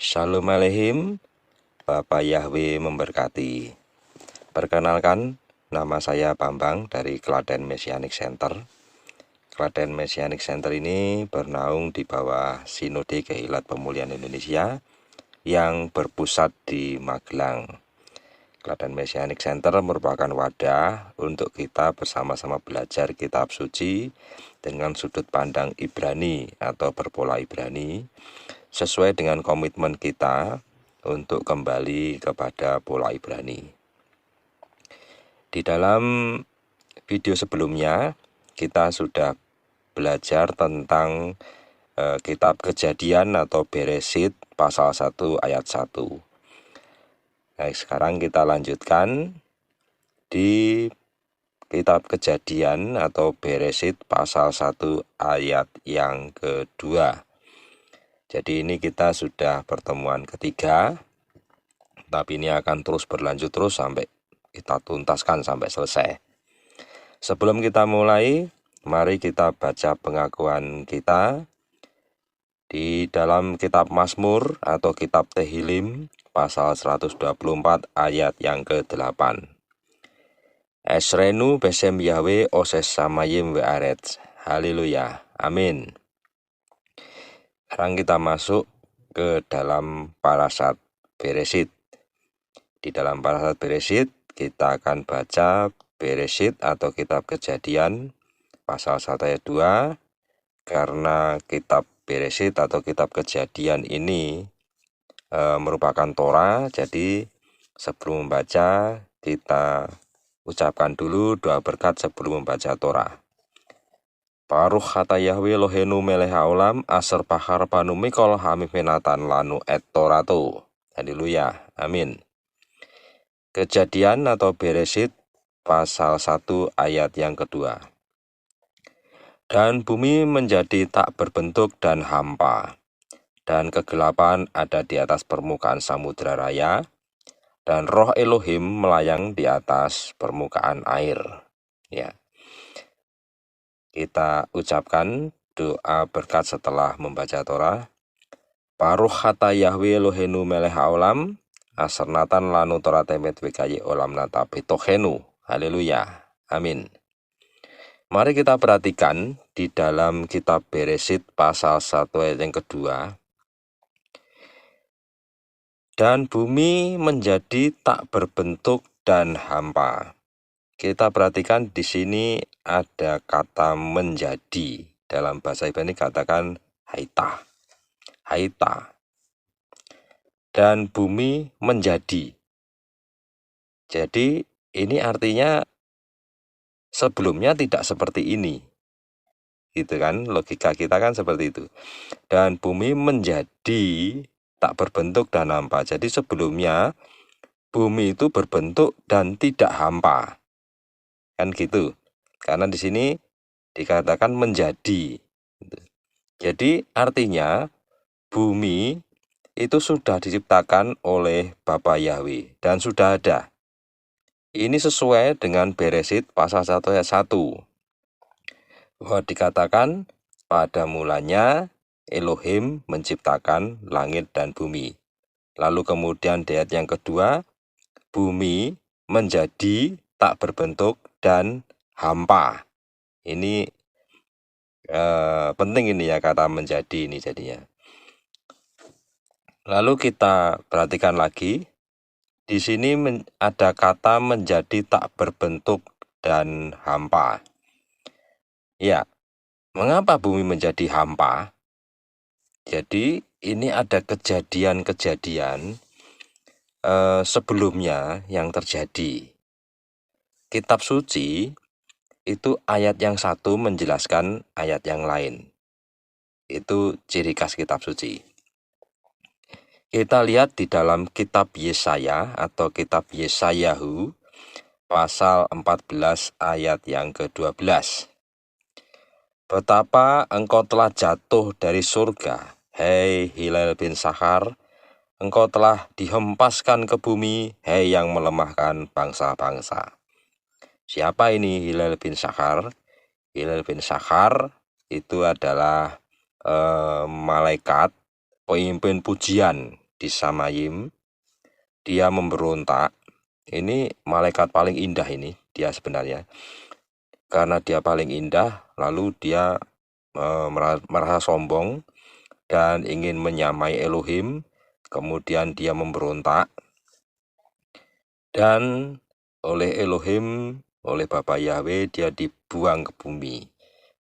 Shalom Aleihim, Bapak Yahweh memberkati. Perkenalkan, nama saya Bambang dari Klaten Messianic Center. Klaten Messianic Center ini bernaung di bawah Sinode Kehilat Pemulihan Indonesia yang berpusat di Magelang. Klaten Messianic Center merupakan wadah untuk kita bersama-sama belajar kitab suci dengan sudut pandang Ibrani atau berpola Ibrani, sesuai dengan komitmen kita untuk kembali kepada pola Ibrani. Di dalam video sebelumnya kita sudah belajar tentang kitab Kejadian atau Beresit pasal 1 ayat 1. Nah, sekarang kita lanjutkan di kitab Kejadian atau Beresit pasal 1 ayat yang kedua. Jadi ini kita sudah pertemuan ketiga, tapi ini akan terus berlanjut terus sampai kita tuntaskan sampai selesai. Sebelum kita mulai, mari kita baca pengakuan kita di dalam kitab Mazmur atau kitab Tehillim pasal 124 ayat yang ke-8. Esrenu besem Yahweh oses samayim we'aretz. Haleluya. Amin. Sekarang kita masuk ke dalam parasat Beresit. Di dalam parasat Beresit kita akan baca Beresit atau kitab Kejadian pasal 1 ayat 2. Karena kitab Beresit atau kitab Kejadian ini merupakan Torah, jadi sebelum membaca kita ucapkan dulu doa berkat sebelum membaca Torah. Paruh kata Yahweh lohenu meleh haolam aser pahar panu mikol hamimenatan lanu et torato. Haleluya. Amin. Kejadian atau Beresit pasal 1 ayat yang kedua. Dan bumi menjadi tak berbentuk dan hampa, dan kegelapan ada di atas permukaan samudra raya, dan roh Elohim melayang di atas permukaan air. Ya. Kita ucapkan doa berkat setelah membaca Torah. Paruh kata Yahweh lohenu meleh haolam asernatan lanu Torah temet wikaye olam nata betohenu. Haleluya. Amin. Mari kita perhatikan di dalam kitab Beresit pasal 1 ayat yang kedua. Dan bumi menjadi tak berbentuk dan hampa. Kita perhatikan di sini ada kata menjadi. Dalam bahasa Ibrani katakan haita. Haita. Dan bumi menjadi. Jadi ini artinya sebelumnya tidak seperti ini. Gitu kan, logika kita kan seperti itu. Dan bumi menjadi tak berbentuk dan hampa. Jadi sebelumnya bumi itu berbentuk dan tidak hampa. Kan gitu. Karena di sini dikatakan menjadi. Jadi artinya bumi itu sudah diciptakan oleh Bapa Yahweh dan sudah ada. Ini sesuai dengan Beresit pasal 1 ayat 1. Bahwa dikatakan pada mulanya Elohim menciptakan langit dan bumi. Lalu kemudian di ayat yang kedua, bumi menjadi tak berbentuk dan hampa. Ini penting ini ya, kata menjadi ini jadinya. Lalu kita perhatikan lagi, di sini ada kata menjadi tak berbentuk dan hampa. Ya, mengapa bumi menjadi hampa? Jadi ini ada kejadian-kejadian sebelumnya yang terjadi. Kitab suci itu ayat yang satu menjelaskan ayat yang lain. Itu ciri khas kitab suci. Kita lihat di dalam kitab Yesaya atau kitab Yesayahu pasal 14 ayat yang ke-12. Betapa engkau telah jatuh dari surga, hei Hilal bin Sakhar, engkau telah dihempaskan ke bumi, hei yang melemahkan bangsa-bangsa. Siapa ini Hilal bin Sakhar? Hilal bin Sakhar itu adalah malaikat pemimpin pujian di Samayim, dia memberontak. Ini malaikat paling indah ini dia sebenarnya. Karena dia paling indah, lalu dia merasa sombong dan ingin menyamai Elohim. Kemudian dia memberontak. Dan oleh Elohim, oleh Bapa Yahweh, dia dibuang ke bumi.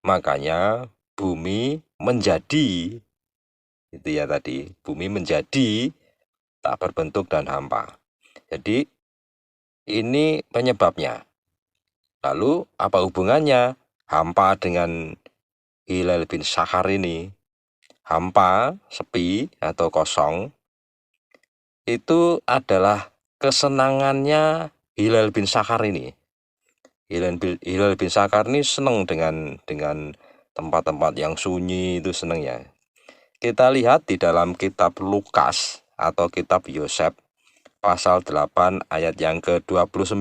Makanya bumi menjadi, itu ya tadi, bumi menjadi tak berbentuk dan hampa. Jadi ini penyebabnya. Lalu apa hubungannya hampa dengan Hillel bin Zakhar ini? Hampa, sepi atau kosong, itu adalah kesenangannya Hillel bin Zakhar ini. Hillel bin Zakhar ini senang dengan tempat-tempat yang sunyi, itu senang ya. Kita lihat di dalam kitab Lukas atau kitab Yosef pasal 8 ayat yang ke-29.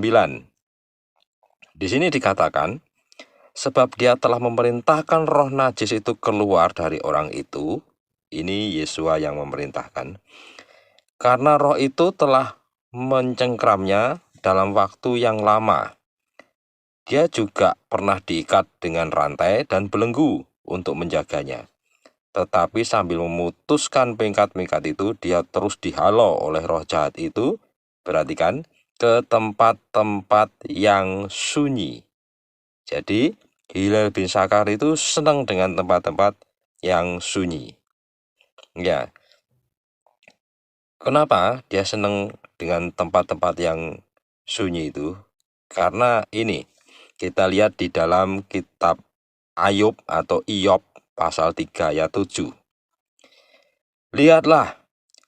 Di sini dikatakan, sebab dia telah memerintahkan roh najis itu keluar dari orang itu. Ini Yesua yang memerintahkan. Karena roh itu telah mencengkramnya dalam waktu yang lama. Dia juga pernah diikat dengan rantai dan belenggu untuk menjaganya. Tetapi sambil memutuskan pingkat-pingkat itu, dia terus dihalau oleh roh jahat itu, perhatikan, ke tempat-tempat yang sunyi. Jadi, Hillel bin Zakhar itu senang dengan tempat-tempat yang sunyi. Ya, kenapa dia senang dengan tempat-tempat yang sunyi itu? Karena ini, kita lihat di dalam kitab Ayub atau Iyob pasal 3 ayat 7. Lihatlah,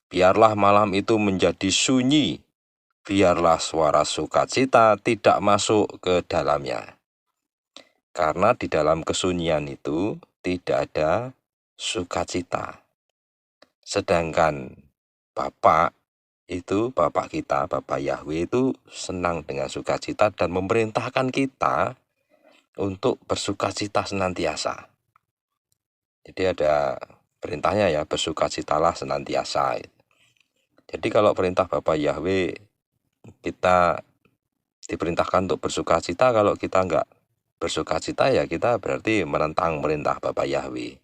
biarlah malam itu menjadi sunyi, biarlah suara sukacita tidak masuk ke dalamnya. Karena di dalam kesunyian itu tidak ada sukacita. Sedangkan Bapak kita, Bapak Yahweh itu senang dengan sukacita dan memerintahkan kita untuk bersukacita senantiasa. Jadi ada perintahnya ya, bersukacitalah senantiasa. Jadi kalau perintah Bapak Yahweh, kita diperintahkan untuk bersukacita. Kalau kita enggak bersukacita ya kita berarti menentang perintah Bapak Yahweh.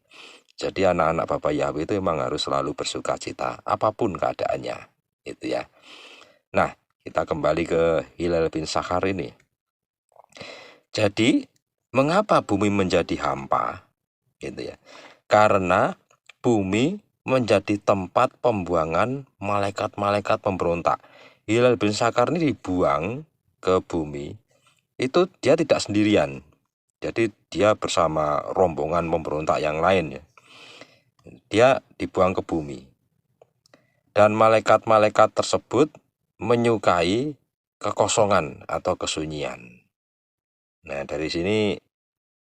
Jadi anak-anak Bapak Yahweh itu memang harus selalu bersukacita, apapun keadaannya. Itu ya. Nah, kita kembali ke Hillel bin Zakhar ini. Jadi, mengapa bumi menjadi hampa? Gitu ya. Karena bumi menjadi tempat pembuangan malaikat-malaikat pemberontak. Hillel bin Zakhar ini dibuang ke bumi. Itu dia tidak sendirian. Jadi dia bersama rombongan pemberontak yang lain ya. Dia dibuang ke bumi. Dan malaikat-malaikat tersebut menyukai kekosongan atau kesunyian. Nah, dari sini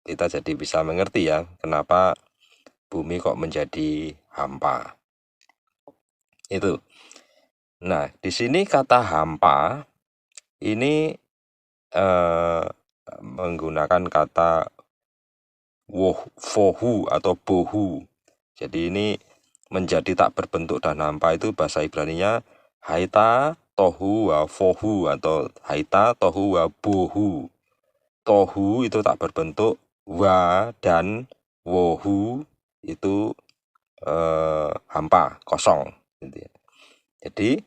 kita jadi bisa mengerti ya, kenapa bumi kok menjadi hampa. Itu. Nah, di sini kata hampa ini menggunakan kata fohu atau bohu. Jadi ini menjadi tak berbentuk dan hampa itu bahasa Ibraninya haita tohu wa fohu atau haita tohu wa bohu. Tohu itu tak berbentuk, wa dan wohu itu hampa, kosong. Jadi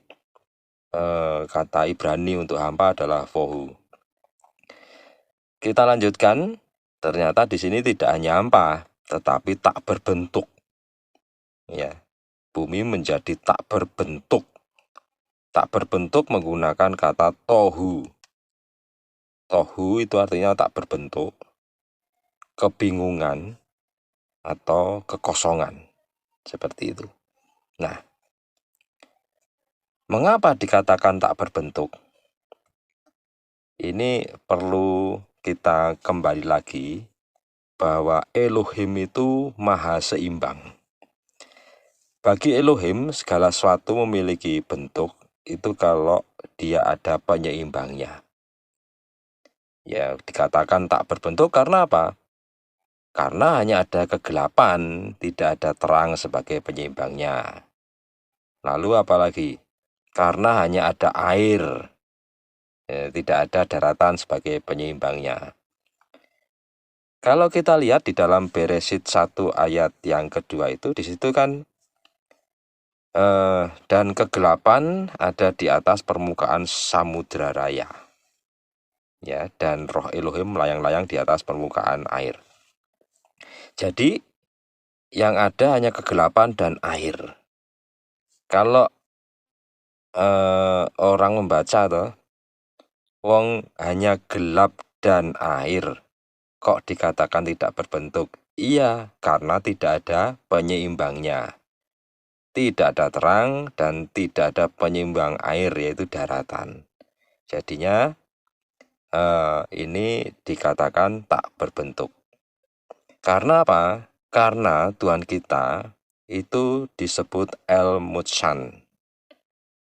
kata Ibrani untuk hampa adalah fohu. Kita lanjutkan, ternyata di sini tidak hanya hampa, tetapi tak berbentuk. Ya, bumi menjadi tak berbentuk. Tak berbentuk menggunakan kata tohu. Tohu itu artinya tak berbentuk, kebingungan, atau kekosongan. Seperti itu. Nah, mengapa dikatakan tak berbentuk? Ini perlu kita kembali lagi bahwa Elohim itu maha seimbang. Bagi Elohim, segala sesuatu memiliki bentuk itu kalau dia ada penyeimbangnya. Ya, dikatakan tak berbentuk karena apa? Karena hanya ada kegelapan, tidak ada terang sebagai penyeimbangnya. Lalu apalagi? Karena hanya ada air, tidak ada daratan sebagai penyeimbangnya. Kalau kita lihat di dalam Beresit 1 ayat yang kedua itu, di situ kan dan kegelapan ada di atas permukaan samudra raya. Ya, dan roh Elohim melayang-layang di atas permukaan air. Jadi yang ada hanya kegelapan dan air. Kalau orang membaca toh, wong hanya gelap dan air, kok dikatakan tidak berbentuk? Iya, karena tidak ada penyeimbangnya. Tidak ada terang dan tidak ada penyeimbang air, yaitu daratan. Jadinya ini dikatakan tak berbentuk. Karena apa? Karena Tuhan kita itu disebut El Mutsan,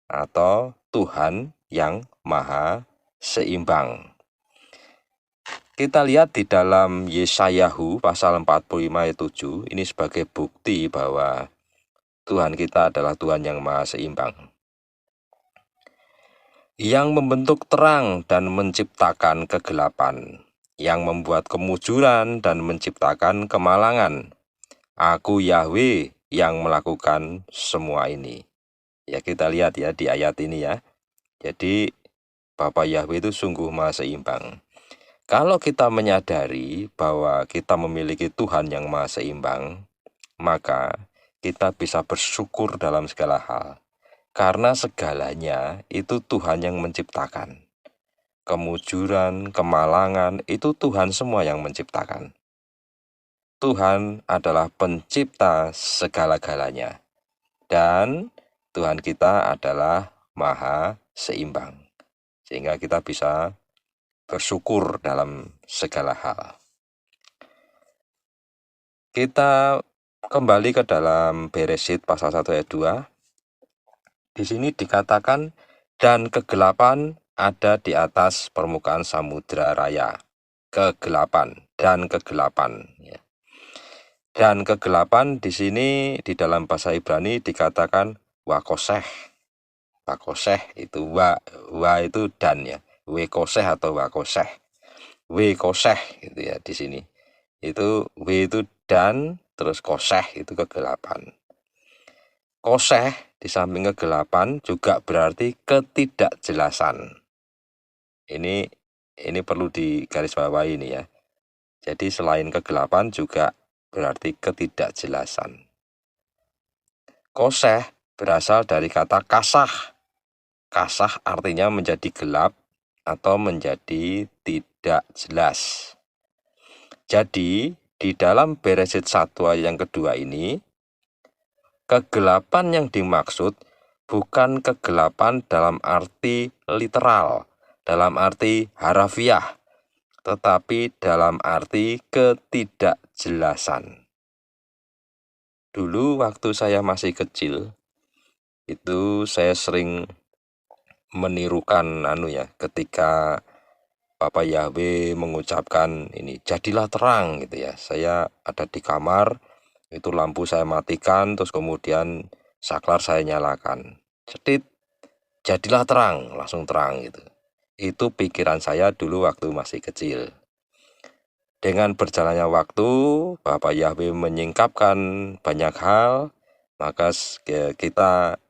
atau Tuhan yang Maha Seimbang. Kita lihat di dalam Yesayahu pasal 45 ayat 7, ini sebagai bukti bahwa Tuhan kita adalah Tuhan yang Maha Seimbang. Yang membentuk terang dan menciptakan kegelapan, yang membuat kemujuran dan menciptakan kemalangan. Aku Yahweh yang melakukan semua ini. Ya, kita lihat ya di ayat ini ya. Jadi Bapa Yahweh itu sungguh Maha Seimbang. Kalau kita menyadari bahwa kita memiliki Tuhan yang Maha Seimbang, maka kita bisa bersyukur dalam segala hal. Karena segalanya itu Tuhan yang menciptakan. Kemujuran, kemalangan, itu Tuhan semua yang menciptakan. Tuhan adalah pencipta segala-galanya. Dan Tuhan kita adalah Maha Seimbang. Sehingga kita bisa bersyukur dalam segala hal. Kita kembali ke dalam Beresit pasal 1 ayat 2. Di sini dikatakan, dan kegelapan ada di atas permukaan samudra raya. Kegelapan dan kegelapan. Ya. Dan kegelapan di sini di dalam bahasa Ibrani dikatakan wakoseh. Wakoseh itu wa itu dan ya. Wekoseh atau wakoseh. Wekoseh gitu ya di sini. Itu w itu dan, terus koseh itu kegelapan. Koseh di samping kegelapan juga berarti ketidakjelasan. Ini perlu digarisbawahi ini ya. Jadi selain kegelapan juga berarti ketidakjelasan. Koseh berasal dari kata kasah. Kasah artinya menjadi gelap atau menjadi tidak jelas. Jadi di dalam Beresit 1 ayat yang kedua ini, kegelapan yang dimaksud bukan kegelapan dalam arti literal, dalam arti harafiah, tetapi dalam arti ketidakjelasan. Dulu waktu saya masih kecil, itu saya sering menirukan ketika Bapak Yahweh mengucapkan ini, jadilah terang gitu ya. Saya ada di kamar, itu lampu saya matikan, terus kemudian saklar saya nyalakan. Sedit, jadilah terang, langsung terang gitu. Itu pikiran saya dulu waktu masih kecil. Dengan berjalannya waktu, Bapak Yahweh menyingkapkan banyak hal, maka kita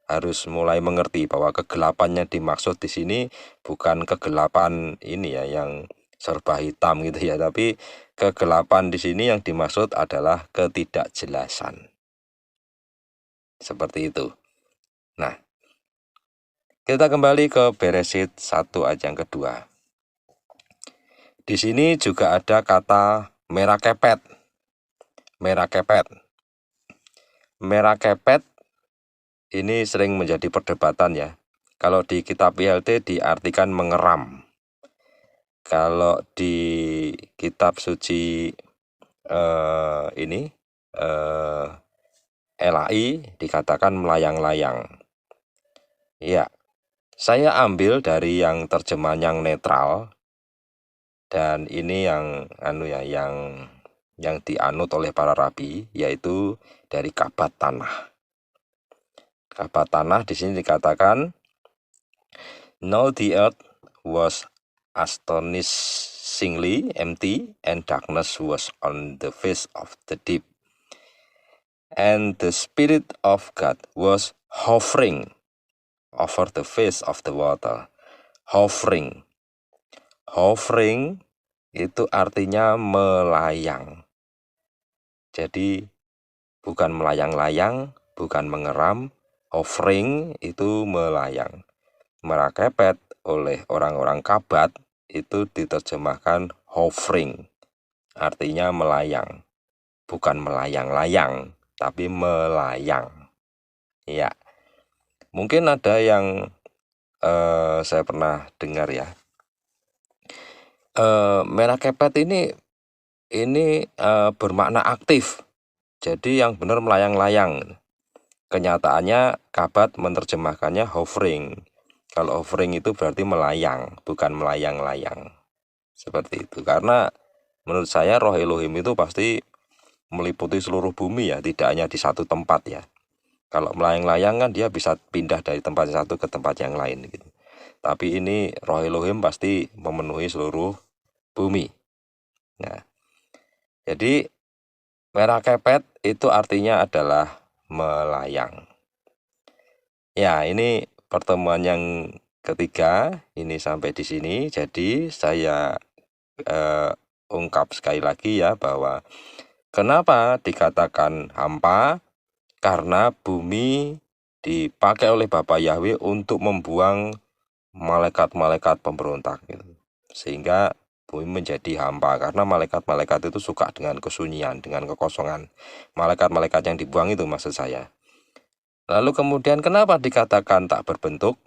harus mulai mengerti bahwa kegelapannya dimaksud di sini bukan kegelapan ini ya yang serba hitam gitu ya, tapi kegelapan di sini yang dimaksud adalah ketidakjelasan. Seperti itu. Nah, kita kembali ke Beresit 1 ayat yang kedua. Di sini juga ada kata merah kepet. Merah kepet. Merah kepet ini sering menjadi perdebatan ya. Kalau di kitab ILT diartikan mengeram. Kalau di kitab suci LAI dikatakan melayang-layang. Ya, saya ambil dari yang terjemahan yang netral, dan ini yang yang dianut oleh para rabi, yaitu dari Kabat Tanah. Kabat tanah di sini dikatakan, now the earth was astonishingly empty, and darkness was on the face of the deep. And the Spirit of God was hovering over the face of the water. Hovering. Hovering itu artinya melayang. Jadi bukan melayang-layang, bukan mengeram. Hovering itu melayang. Merakepet oleh orang-orang Kabat itu diterjemahkan hovering, artinya melayang, bukan melayang-layang, tapi melayang. Ya, mungkin ada yang saya pernah dengar ya, merakepet ini bermakna aktif, jadi yang benar melayang-layang. Kenyataannya Kabat menerjemahkannya hovering. Kalau hovering itu berarti melayang, bukan melayang-layang. Seperti itu. Karena menurut saya roh Elohim itu pasti meliputi seluruh bumi ya, tidak hanya di satu tempat ya. Kalau melayang-layang kan dia bisa pindah dari tempat satu ke tempat yang lain gitu. Tapi ini roh Elohim pasti memenuhi seluruh bumi. Nah, jadi merakepet itu artinya adalah melayang. Ya, ini pertemuan yang ketiga, ini sampai di sini. Jadi saya ungkap sekali lagi ya bahwa kenapa dikatakan hampa? Karena bumi dipakai oleh Bapa Yahweh untuk membuang malaikat-malaikat pemberontak gitu. Sehingga bumi menjadi hampa karena malaikat-malaikat itu suka dengan kesunyian, dengan kekosongan. Malaikat-malaikat yang dibuang itu maksud saya. Lalu kemudian kenapa dikatakan tak berbentuk?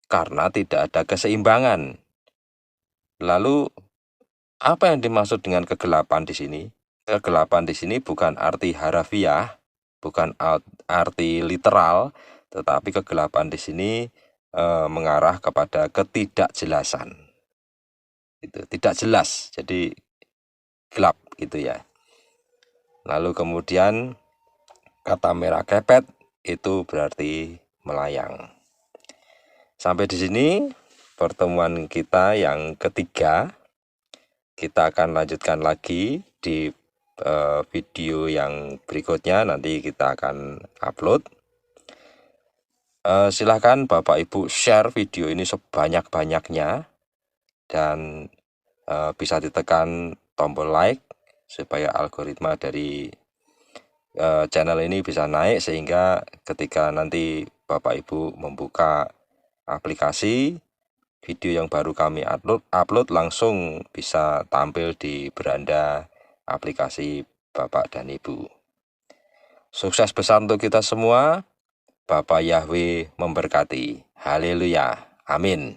Karena tidak ada keseimbangan. Lalu apa yang dimaksud dengan kegelapan di sini? Kegelapan di sini bukan arti harafiah, bukan arti literal, tetapi kegelapan di sini mengarah kepada ketidakjelasan. Itu tidak jelas, jadi gelap gitu ya. Lalu kemudian kata merakepet itu berarti melayang. Sampai di sini pertemuan kita yang ketiga. Kita akan lanjutkan lagi di video yang berikutnya, nanti kita akan upload. Silahkan Bapak Ibu share video ini sebanyak-banyaknya dan bisa ditekan tombol like supaya algoritma dari channel ini bisa naik, sehingga ketika nanti Bapak Ibu membuka aplikasi, video yang baru kami upload langsung bisa tampil di beranda aplikasi Bapak dan Ibu. Sukses besar untuk kita semua. Bapak Yahweh memberkati. Haleluya. Amin.